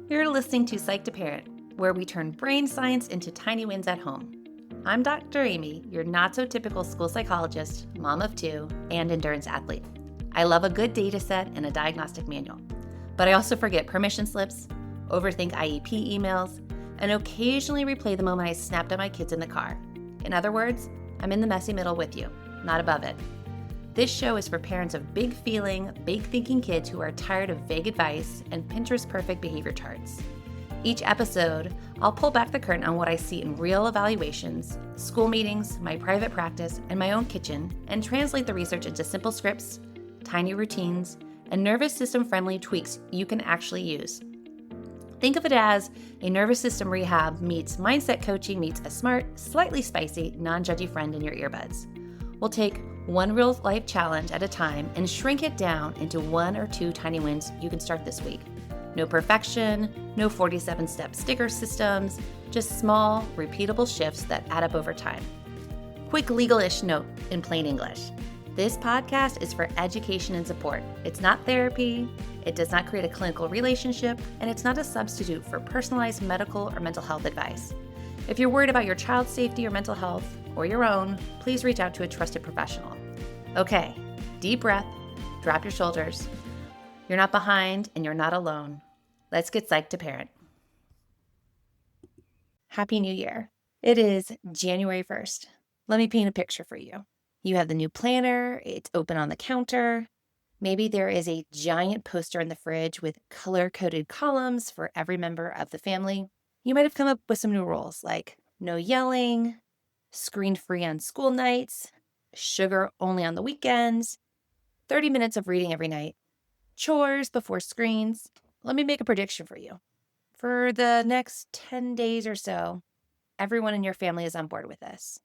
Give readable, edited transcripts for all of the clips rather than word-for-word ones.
You're listening to Psych to Parent, where we turn brain science into tiny wins at home. I'm Dr. Amy, your not-so-typical school psychologist, mom of two, and endurance athlete. I love a good data set and a diagnostic manual, but I also forget permission slips, overthink IEP emails, and occasionally replay the moment I snapped at my kids in the car. In other words, I'm in the messy middle with you, not above it. This show is for parents of big feeling, big thinking kids who are tired of vague advice and Pinterest perfect behavior charts. Each episode, I'll pull back the curtain on what I see in real evaluations, school meetings, my private practice, and my own kitchen, and translate the research into simple scripts, tiny routines, and nervous system friendly tweaks you can actually use. Think of it as a nervous system rehab meets mindset coaching meets a smart, slightly spicy, non-judgy friend in your earbuds. We'll take one real life challenge at a time and shrink it down into 1 or 2 tiny wins you can start this week. No perfection, no 47-step sticker systems, just small, repeatable shifts that add up over time. Quick legal-ish note in plain English. This podcast is for education and support. It's not therapy, it does not create a clinical relationship, and it's not a substitute for personalized medical or mental health advice. If you're worried about your child's safety or mental health, or your own, please reach out to a trusted professional. Okay, deep breath, drop your shoulders. You're not behind and you're not alone. Let's get psyched to parent. Happy New Year. It is January 1st. Let me paint a picture for you. You have the new planner, it's open on the counter. Maybe there is a giant poster in the fridge with color-coded columns for every member of the family. You might have come up with some new rules like no yelling, screen-free on school nights, sugar only on the weekends, 30 minutes of reading every night, chores before screens. Let me make a prediction for you. For the next 10 days or so, everyone in your family is on board with this.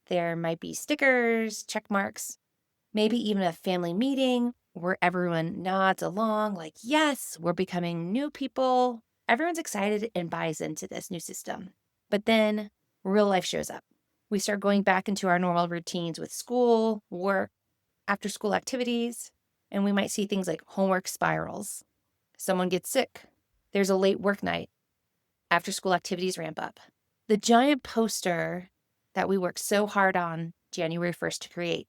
There might be stickers, check marks, maybe even a family meeting where everyone nods along like, yes, we're becoming new people. Everyone's excited and buys into this new system. But then real life shows up. We start going back into our normal routines with school, work, after school activities, and we might see things like homework spirals. Someone gets sick. There's a late work night. After school activities ramp up. The giant poster that we worked so hard on January 1st to create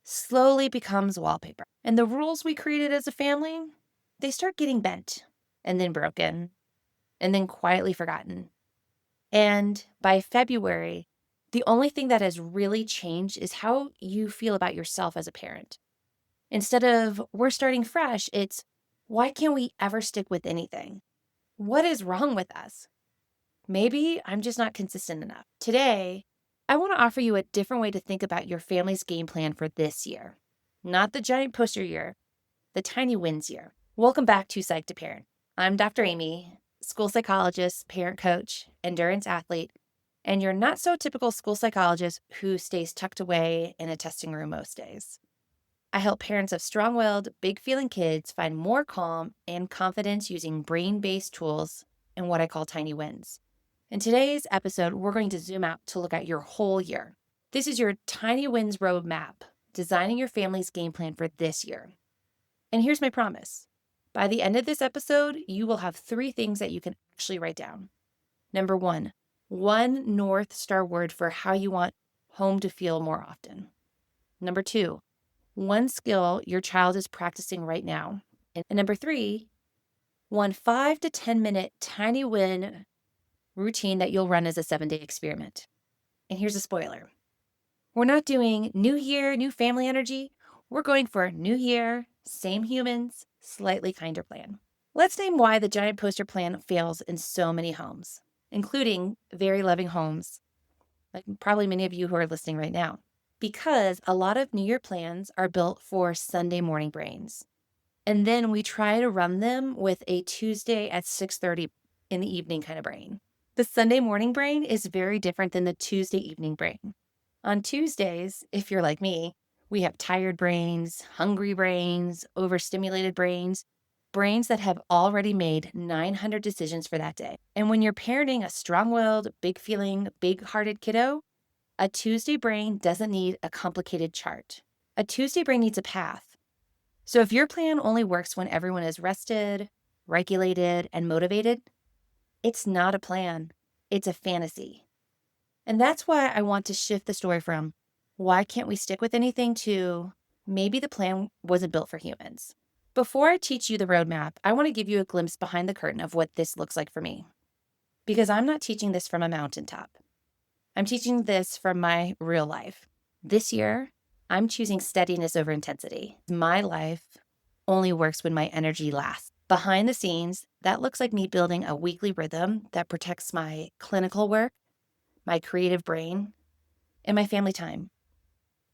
slowly becomes wallpaper. And the rules we created as a family, they start getting bent and then broken and then quietly forgotten. And by February, the only thing that has really changed is how you feel about yourself as a parent. Instead of we're starting fresh, it's why can't we ever stick with anything? What is wrong with us? Maybe I'm just not consistent enough. Today, I want to offer you a different way to think about your family's game plan for this year. Not the giant poster year, the tiny wins year. Welcome back to Psych to Parent. I'm Dr. Amy, school psychologist, parent coach, endurance athlete, and your not so typical school psychologist who stays tucked away in a testing room most days. I help parents of strong-willed, big-feeling kids find more calm and confidence using brain-based tools and what I call tiny wins. In today's episode, we're going to zoom out to look at your whole year. This is your tiny wins roadmap, designing your family's game plan for this year. And here's my promise. By the end of this episode, you will have 3 things that you can actually write down. Number 1, one North Star word for how you want home to feel more often. Number 2, one skill your child is practicing right now. And number 3, one 5 to 10 minute tiny win routine that you'll run as a 7-day experiment. And here's a spoiler. We're not doing new year, new family energy. We're going for new year, same humans, slightly kinder plan. Let's name why the giant poster plan fails in so many homes, including very loving homes, like probably many of you who are listening right now. Because a lot of New Year plans are built for Sunday morning brains. And then we try to run them with a Tuesday at 6:30 in the evening kind of brain. The Sunday morning brain is very different than the Tuesday evening brain. On Tuesdays, if you're like me, we have tired brains, hungry brains, overstimulated brains, brains that have already made 900 decisions for that day. And when you're parenting a strong-willed, big-feeling, big-hearted kiddo, a Tuesday brain doesn't need a complicated chart. A Tuesday brain needs a path. So if your plan only works when everyone is rested, regulated, and motivated, it's not a plan. It's a fantasy. And that's why I want to shift the story from why can't we stick with anything to maybe the plan wasn't built for humans. Before I teach you the roadmap, I want to give you a glimpse behind the curtain of what this looks like for me. Because I'm not teaching this from a mountaintop. I'm teaching this from my real life. This year, I'm choosing steadiness over intensity. My life only works when my energy lasts. Behind the scenes, that looks like me building a weekly rhythm that protects my clinical work, my creative brain, and my family time.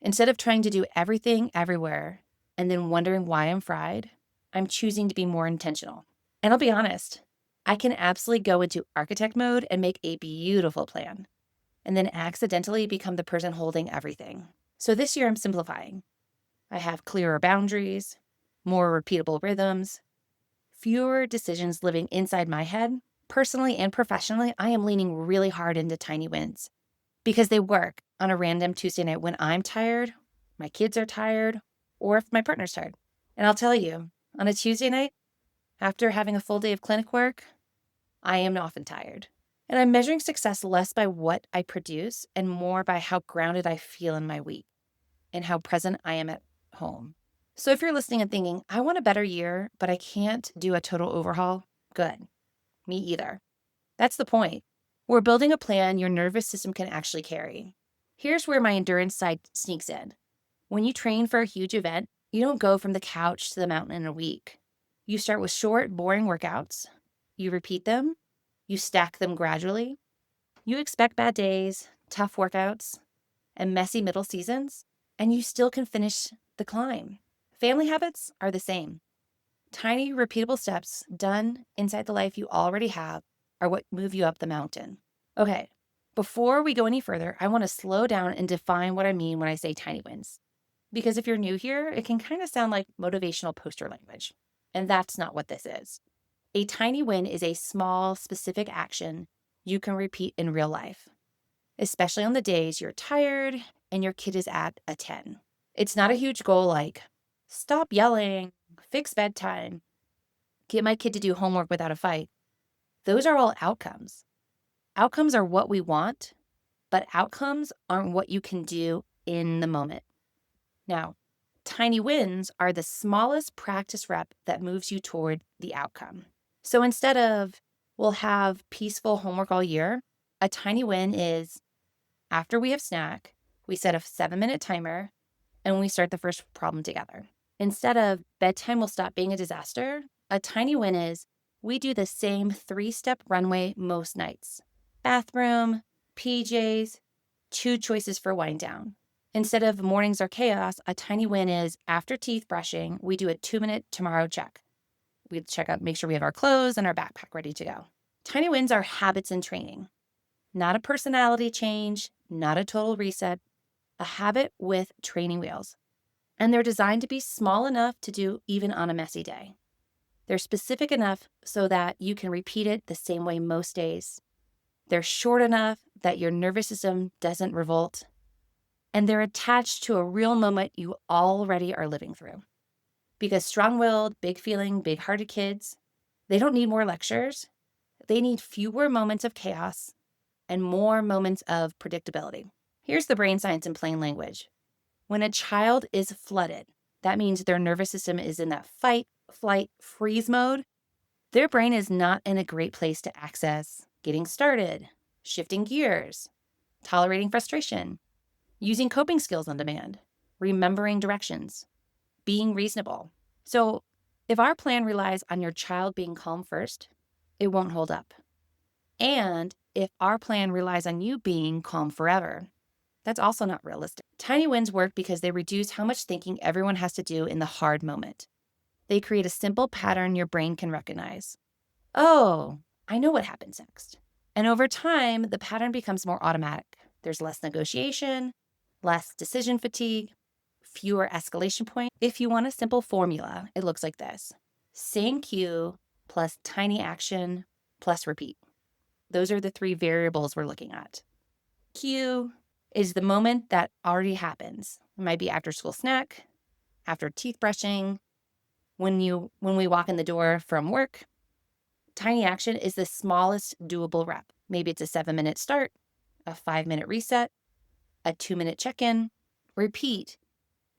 Instead of trying to do everything everywhere and then wondering why I'm fried, I'm choosing to be more intentional. And I'll be honest, I can absolutely go into architect mode and make a beautiful plan, and then accidentally become the person holding everything. So this year I'm simplifying. I have clearer boundaries, more repeatable rhythms, fewer decisions living inside my head. Personally and professionally, I am leaning really hard into tiny wins because they work on a random Tuesday night when I'm tired, my kids are tired, or if my partner's tired. And I'll tell you, on a Tuesday night, after having a full day of clinic work, I am often tired. And I'm measuring success less by what I produce and more by how grounded I feel in my week and how present I am at home. So if you're listening and thinking, I want a better year, but I can't do a total overhaul, good. Me either. That's the point. We're building a plan your nervous system can actually carry. Here's where my endurance side sneaks in. When you train for a huge event, you don't go from the couch to the mountain in a week. You start with short, boring workouts. You repeat them. You stack them gradually. You expect bad days, tough workouts, and messy middle seasons, and you still can finish the climb. Family habits are the same. Tiny, repeatable steps done inside the life you already have are what move you up the mountain. Okay, before we go any further, I want to slow down and define what I mean when I say tiny wins. Because if you're new here, it can kind of sound like motivational poster language. And that's not what this is. A tiny win is a small, specific action you can repeat in real life, especially on the days you're tired and your kid is at a 10. It's not a huge goal like stop yelling, fix bedtime, get my kid to do homework without a fight. Those are all outcomes. Outcomes are what we want, but outcomes aren't what you can do in the moment. Now, tiny wins are the smallest practice rep that moves you toward the outcome. So instead of, we'll have peaceful homework all year, a tiny win is after we have snack, we set a 7-minute timer and we start the first problem together. Instead of bedtime will stop being a disaster, a tiny win is we do the same 3-step runway most nights. Bathroom, PJs, 2 choices for wind down. Instead of mornings are chaos, a tiny win is after teeth brushing, we do a 2-minute tomorrow check. We check out, make sure we have our clothes and our backpack ready to go. Tiny wins are habits in training, not a personality change, not a total reset, a habit with training wheels. And they're designed to be small enough to do even on a messy day. They're specific enough so that you can repeat it the same way most days. They're short enough that your nervous system doesn't revolt. And they're attached to a real moment you already are living through. Because strong-willed, big-feeling, big-hearted kids, they don't need more lectures. They need fewer moments of chaos and more moments of predictability. Here's the brain science in plain language. When a child is flooded, that means their nervous system is in that fight, flight, freeze mode. Their brain is not in a great place to access getting started, shifting gears, tolerating frustration, using coping skills on demand, remembering directions, being reasonable. So if our plan relies on your child being calm first, it won't hold up. And if our plan relies on you being calm forever, that's also not realistic. Tiny wins work because they reduce how much thinking everyone has to do in the hard moment. They create a simple pattern your brain can recognize. Oh, I know what happens next. And over time, the pattern becomes more automatic. There's less negotiation, less decision fatigue, fewer escalation points. If you want a simple formula, it looks like this. Same cue plus tiny action plus repeat. Those are the 3 variables we're looking at. Cue is the moment that already happens. It might be after school snack, after teeth brushing, when we walk in the door from work, Tiny action is the smallest doable rep. Maybe it's a 7-minute start, a 5-minute reset, a 2-minute check-in. Repeat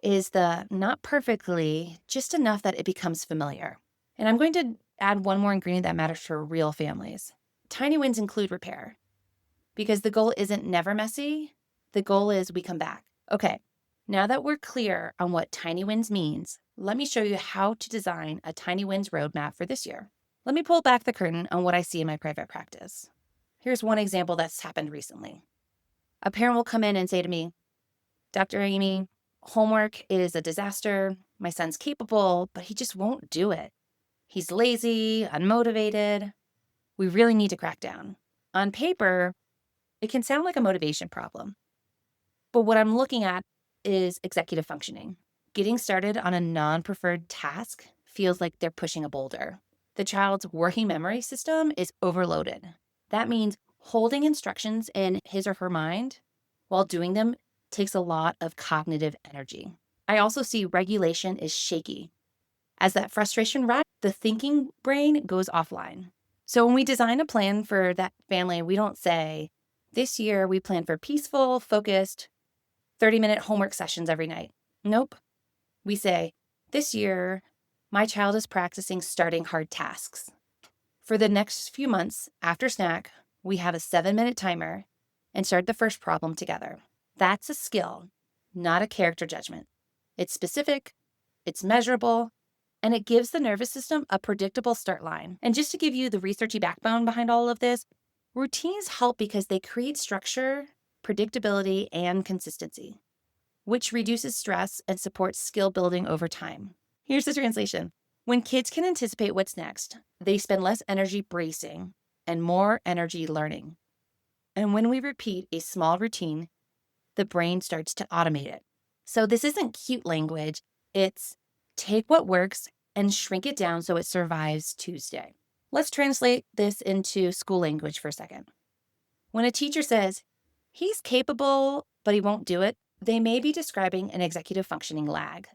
is the not perfectly, just enough that it becomes familiar. And I'm going to add one more ingredient that matters for real families. Tiny wins include repair, because the goal isn't never messy. The goal is we come back. Okay, now that we're clear on what tiny wins means, let me show you how to design a tiny wins roadmap for this year. Let me pull back the curtain on what I see in my private practice. Here's one example that's happened recently. A parent will come in and say to me, Dr. Amy, homework is a disaster. My son's capable, but he just won't do it. He's lazy, unmotivated. We really need to crack down. On paper, it can sound like a motivation problem. But what I'm looking at is executive functioning. Getting started on a non-preferred task feels like they're pushing a boulder. The child's working memory system is overloaded. That means holding instructions in his or her mind while doing them takes a lot of cognitive energy. I also see regulation is shaky. As that frustration rises, the thinking brain goes offline. So when we design a plan for that family, we don't say, this year we plan for peaceful, focused, 30-minute homework sessions every night. Nope. We say, this year, my child is practicing starting hard tasks. For the next few months after snack, we have a 7-minute timer and start the first problem together. That's a skill, not a character judgment. It's specific, it's measurable, and it gives the nervous system a predictable start line. And just to give you the researchy backbone behind all of this, routines help because they create structure, predictability, and consistency, which reduces stress and supports skill building over time. Here's the translation. When kids can anticipate what's next, they spend less energy bracing and more energy learning. And when we repeat a small routine, the brain starts to automate it. So this isn't cute language. It's take what works and shrink it down so it survives Tuesday. Let's translate this into school language for a second. When a teacher says, he's capable, but he won't do it, they may be describing an executive functioning lag.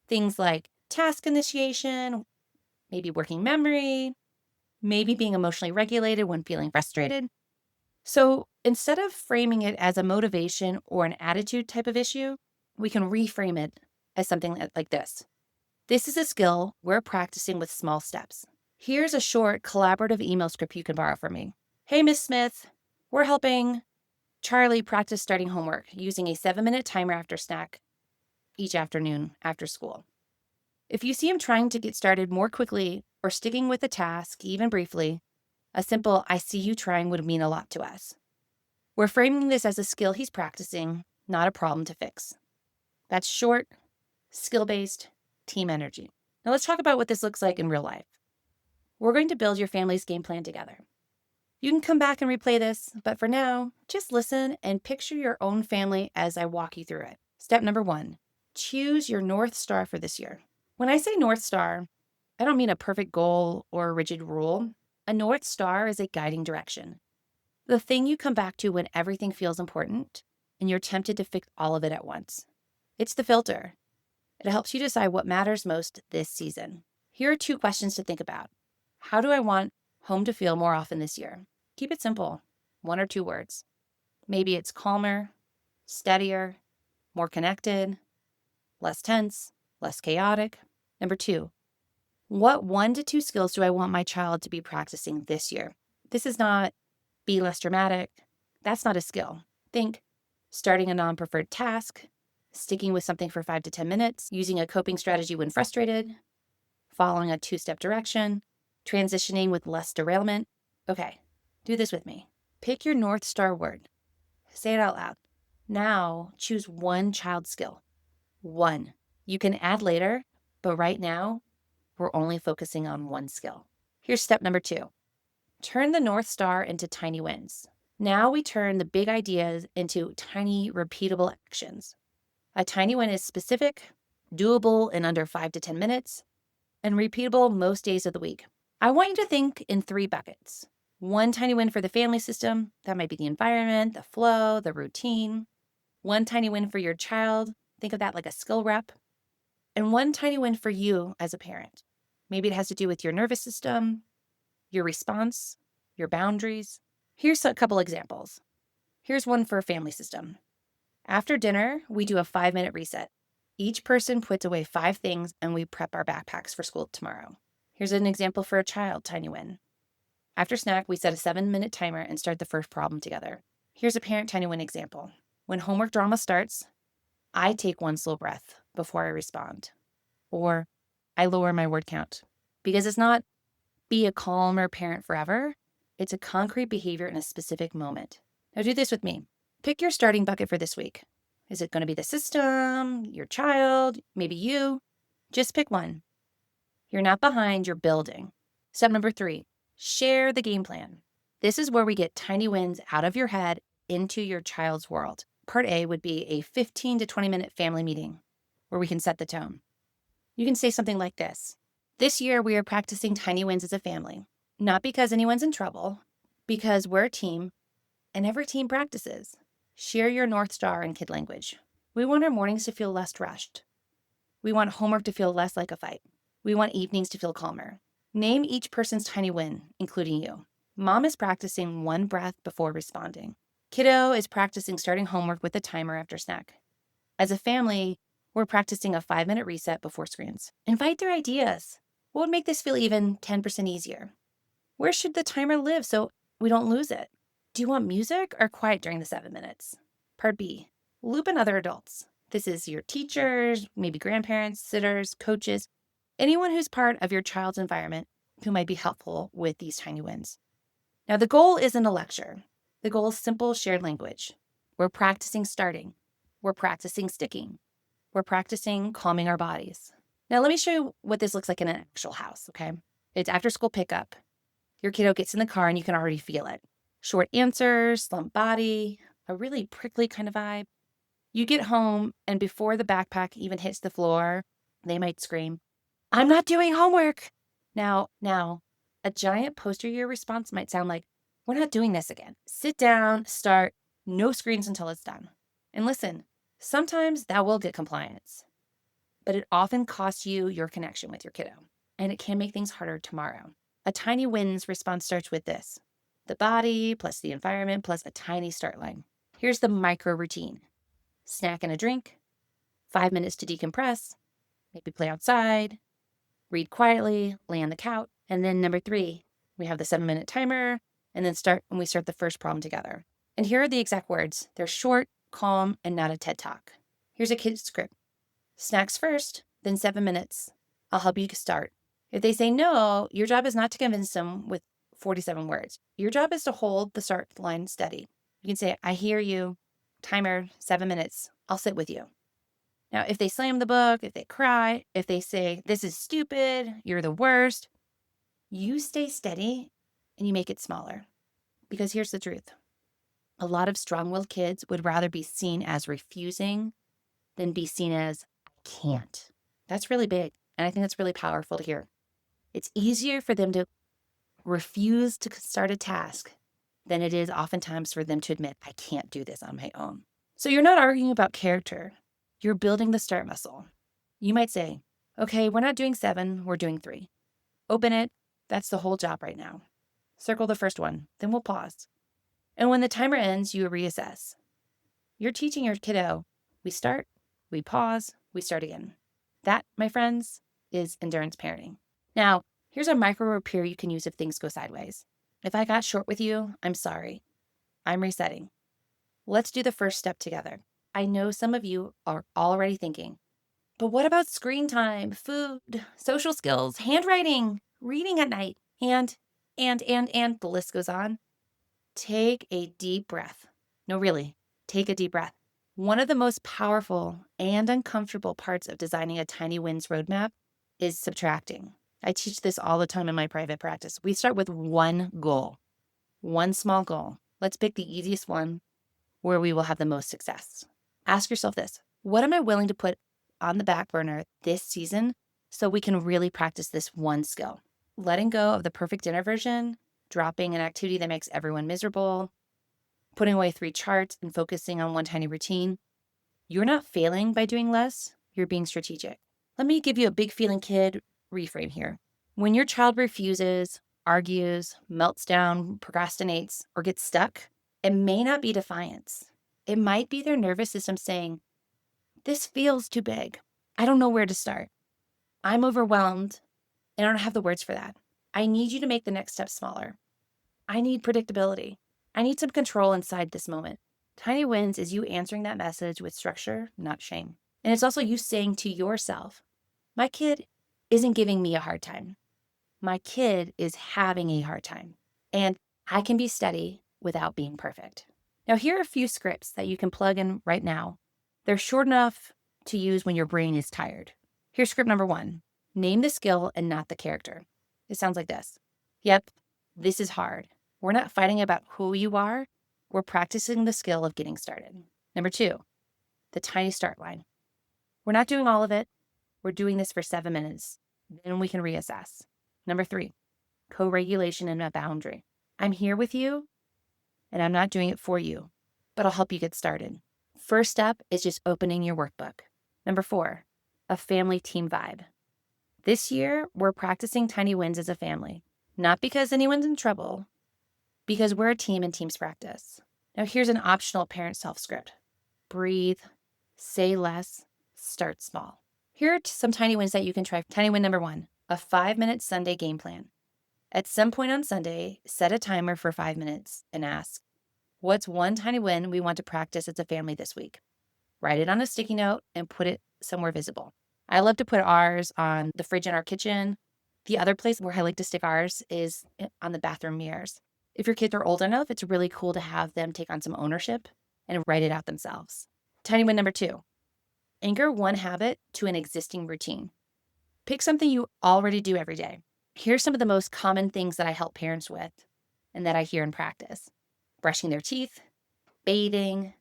Things like task initiation, maybe working memory, maybe being emotionally regulated when feeling frustrated. So instead of framing it as a motivation or an attitude type of issue, we can reframe it as something like this. This is a skill we're practicing with small steps. Here's a short collaborative email script you can borrow from me. Hey, Miss Smith, we're helping Charlie practice starting homework using a 7-minute timer after snack each afternoon after school. If you see him trying to get started more quickly or sticking with a task, even briefly, a simple I see you trying would mean a lot to us. We're framing this as a skill he's practicing, not a problem to fix. That's short, skill-based, team energy. Now let's talk about what this looks like in real life. We're going to build your family's game plan together. You can come back and replay this, but for now, just listen and picture your own family as I walk you through it. Step number 1, choose your North Star for this year. When I say North Star, I don't mean a perfect goal or a rigid rule. A North Star is a guiding direction. The thing you come back to when everything feels important and you're tempted to fix all of it at once. It's the filter. It helps you decide what matters most this season. Here are 2 questions to think about. How do I want home to feel more often this year? Keep it simple, 1 or 2 words. Maybe it's calmer, steadier, more connected, less tense, less chaotic. Number 2, what 1 to 2 skills do I want my child to be practicing this year? This is not be less dramatic. That's not a skill. Think starting a non-preferred task, sticking with something for 5 to 10 minutes, using a coping strategy when frustrated, following a 2-step direction, transitioning with less derailment. Okay, do this with me. Pick your North Star word. Say it out loud. Now choose 1 child skill. 1. You can add later, but right now, we're only focusing on 1 skill. Here's step number 2. Turn the North Star into tiny wins. Now we turn the big ideas into tiny, repeatable actions. A tiny win is specific, doable in under 5 to 10 minutes, and repeatable most days of the week. I want you to think in 3 buckets. 1 tiny win for the family system. That might be the environment, the flow, the routine. 1 tiny win for your child. Think of that like a skill rep. And 1 tiny win for you as a parent. Maybe it has to do with your nervous system, your response, your boundaries. Here's a couple examples. Here's one for a family system. After dinner, we do a 5-minute reset. Each person puts away 5 things and we prep our backpacks for school tomorrow. Here's an example for a child, tiny win. After snack, we set a 7-minute timer and start the first problem together. Here's a parent tiny win example. When homework drama starts, I take one slow breath before I respond. Or I lower my word count. Because it's not be a calmer parent forever. It's a concrete behavior in a specific moment. Now do this with me. Pick your starting bucket for this week. Is it going to be the system, your child, maybe you? Just pick one. You're not behind, you're building. Step number 3, share the game plan. This is where we get tiny wins out of your head into your child's world. Part A would be a 15 to 20-minute family meeting where we can set the tone. You can say something like this. This year, we are practicing tiny wins as a family, not because anyone's in trouble, because we're a team and every team practices. Share your North Star in kid language. We want our mornings to feel less rushed. We want homework to feel less like a fight. We want evenings to feel calmer. Name each person's tiny win, including you. Mom is practicing 1 breath before responding. Kiddo is practicing starting homework with a timer after snack. As a family, we're practicing a 5-minute reset before screens. Invite their ideas. What would make this feel even 10% easier? Where should the timer live so we don't lose it? Do you want music or quiet during the 7 minutes? Part B, loop in other adults. This is your teachers, maybe grandparents, sitters, coaches, anyone who's part of your child's environment who might be helpful with these tiny wins. Now, the goal isn't a lecture. The goal is simple shared language. We're practicing starting. We're practicing sticking. We're practicing calming our bodies. Now, let me show you what this looks like in an actual house, okay? It's after school pickup. Your kiddo gets in the car and you can already feel it. Short answers, slumped body, a really prickly kind of vibe. You get home and before the backpack even hits the floor, they might scream, "I'm not doing homework." Now, a giant posterior response might sound like, "We're not doing this again. Sit down, start, no screens until it's done." And listen, sometimes that will get compliance, but it often costs you your connection with your kiddo, and it can make things harder tomorrow. A tiny wins response starts with this: the body plus the environment plus a tiny start line. Here's the micro routine. Snack and a drink, 5 minutes to decompress, maybe play outside, read quietly, lay on the couch. And then number 3, we have the 7-minute timer and then we start the first problem together. And here are the exact words. They're short, calm, and not a TED Talk. Here's a kid's script. Snacks first, then 7 minutes. I'll help you start. If they say no, your job is not to convince them with 47 words. Your job is to hold the start line steady. You can say, "I hear you. Timer, 7 minutes. I'll sit with you." Now, if they slam the book, if they cry, if they say, "This is stupid, you're the worst," you stay steady and you make it smaller. Because here's the truth. A lot of strong-willed kids would rather be seen as refusing than be seen as can't. That's really big. And I think that's really powerful to hear. It's easier for them to refuse to start a task than it is oftentimes for them to admit, "I can't do this on my own." So you're not arguing about character. You're building the start muscle. You might say, "Okay, we're not doing 7, we're doing 3. Open it. That's the whole job right now. Circle the first one, then we'll pause. And when the timer ends, you reassess. You're teaching your kiddo, we start, we pause, we start again. That, my friends, is endurance parenting. Now, here's a micro repair you can use if things go sideways. If I got short with you, I'm sorry. I'm resetting. Let's do the first step together. I know some of you are already thinking, but what about screen time, food, social skills, handwriting, reading at night, and the list goes on? Take a deep breath. No, really, take a deep breath. One of the most powerful and uncomfortable parts of designing a tiny wins roadmap is subtracting. I teach this all the time in my private practice. We start with one goal, one small goal. Let's pick the easiest one where we will have the most success. Ask yourself this: what am I willing to put on the back burner this season so we can really practice this one skill? Letting go of the perfect dinner version, dropping an activity that makes everyone miserable, putting away 3 charts and focusing on one tiny routine. You're not failing by doing less, you're being strategic. Let me give you a big feeling kid reframe here. When your child refuses, argues, melts down, procrastinates, or gets stuck, it may not be defiance. It might be their nervous system saying, "This feels too big. I don't know where to start. I'm overwhelmed and I don't have the words for that. I need you to make the next step smaller. I need predictability. I need some control inside this moment." Tiny wins is you answering that message with structure, not shame. And it's also you saying to yourself, my kid isn't giving me a hard time. My kid is having a hard time. And I can be steady without being perfect. Now, here are a few scripts that you can plug in right now. They're short enough to use when your brain is tired. Here's script number 1. Name the skill and not the character. It sounds like this. Yep, this is hard. We're not fighting about who you are. We're practicing the skill of getting started. Number 2, the tiny start line. We're not doing all of it. We're doing this for 7 minutes. Then we can reassess. Number 3, co-regulation and a boundary. I'm here with you, and I'm not doing it for you, but I'll help you get started. First step is just opening your workbook. Number 4, a family team vibe. This year, we're practicing tiny wins as a family, not because anyone's in trouble, because we're a team and teams practice. Now here's an optional parent self-script. Breathe, say less, start small. Here are some tiny wins that you can try. Tiny win number 1, a 5-minute Sunday game plan. At some point on Sunday, set a timer for 5 minutes and ask, what's one tiny win we want to practice as a family this week? Write it on a sticky note and put it somewhere visible. I love to put ours on the fridge in our kitchen. The other place where I like to stick ours is on the bathroom mirrors. If your kids are old enough, it's really cool to have them take on some ownership and write it out themselves. Tiny win number 2, anchor one habit to an existing routine. Pick something you already do every day. Here's some of the most common things that I help parents with and that I hear in practice. Brushing their teeth, bathing,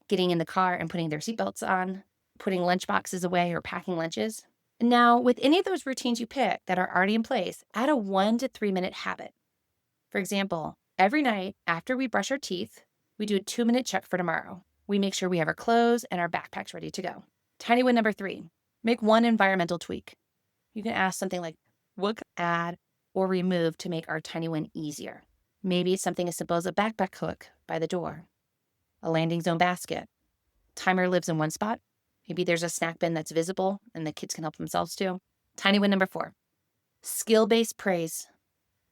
getting in the car and putting their seatbelts on, putting lunch boxes away or packing lunches. Now, with any of those routines you pick that are already in place, add a 1 to 3 minute habit. For example, every night after we brush our teeth, we do a 2-minute check for tomorrow. We make sure we have our clothes and our backpacks ready to go. Tiny win number 3, make one environmental tweak. You can ask something like, what can I add or remove to make our tiny win easier? Maybe it's something as simple as a backpack hook by the door, a landing zone basket. Timer lives in one spot. Maybe there's a snack bin that's visible and the kids can help themselves too. Tiny win number 4, skill-based praise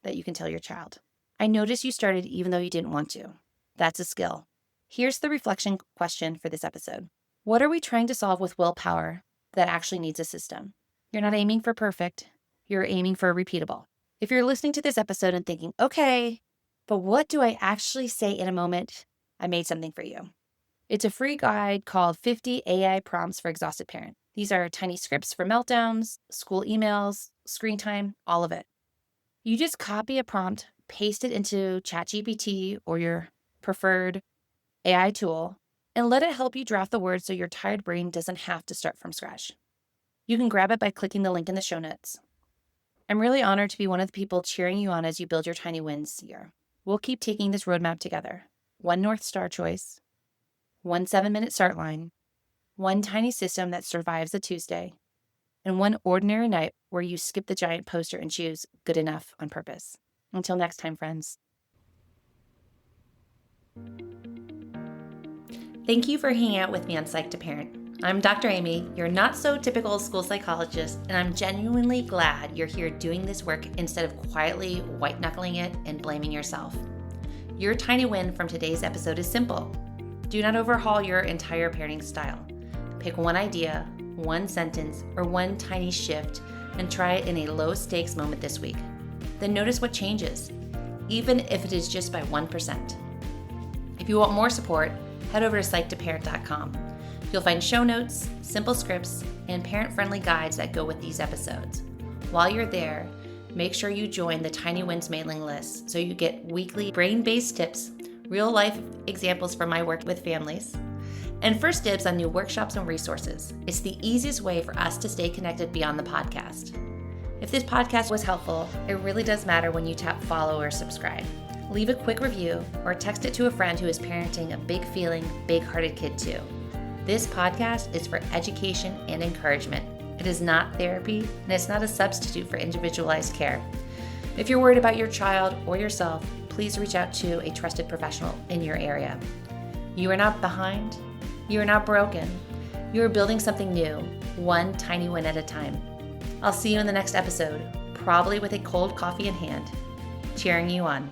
that you can tell your child. I noticed you started even though you didn't want to. That's a skill. Here's the reflection question for this episode. What are we trying to solve with willpower that actually needs a system? You're not aiming for perfect. You're aiming for repeatable. If you're listening to this episode and thinking, okay, but what do I actually say in a moment? I made something for you. It's a free guide called 50 AI Prompts for Exhausted Parent. These are tiny scripts for meltdowns, school emails, screen time, all of it. You just copy a prompt, paste it into ChatGPT or your preferred AI tool, and let it help you draft the words so your tired brain doesn't have to start from scratch. You can grab it by clicking the link in the show notes. I'm really honored to be one of the people cheering you on as you build your tiny wins here. We'll keep taking this roadmap together. One North Star choice, one 7-minute start line, one tiny system that survives a Tuesday, and one ordinary night where you skip the giant poster and choose good enough on purpose. Until next time, friends. Thank you for hanging out with me on Psych to Parent. I'm Dr. Amy, your not-so-typical school psychologist, and I'm genuinely glad you're here doing this work instead of quietly white-knuckling it and blaming yourself. Your tiny win from today's episode is simple. Do not overhaul your entire parenting style. Pick one idea, one sentence, or one tiny shift and try it in a low-stakes moment this week. Then notice what changes, even if it is just by 1%. If you want more support, head over to psychtoparent.com. You'll find show notes, simple scripts, and parent-friendly guides that go with these episodes. While you're there, make sure you join the Tiny Wins mailing list so you get weekly brain-based tips, real-life examples from my work with families, and first dibs on new workshops and resources. It's the easiest way for us to stay connected beyond the podcast. If this podcast was helpful, it really does matter when you tap follow or subscribe. Leave a quick review or text it to a friend who is parenting a big-feeling, big-hearted kid too. This podcast is for education and encouragement. It is not therapy, and it's not a substitute for individualized care. If you're worried about your child or yourself, please reach out to a trusted professional in your area. You are not behind. You are not broken. You are building something new, one tiny win at a time. I'll see you in the next episode, probably with a cold coffee in hand, cheering you on.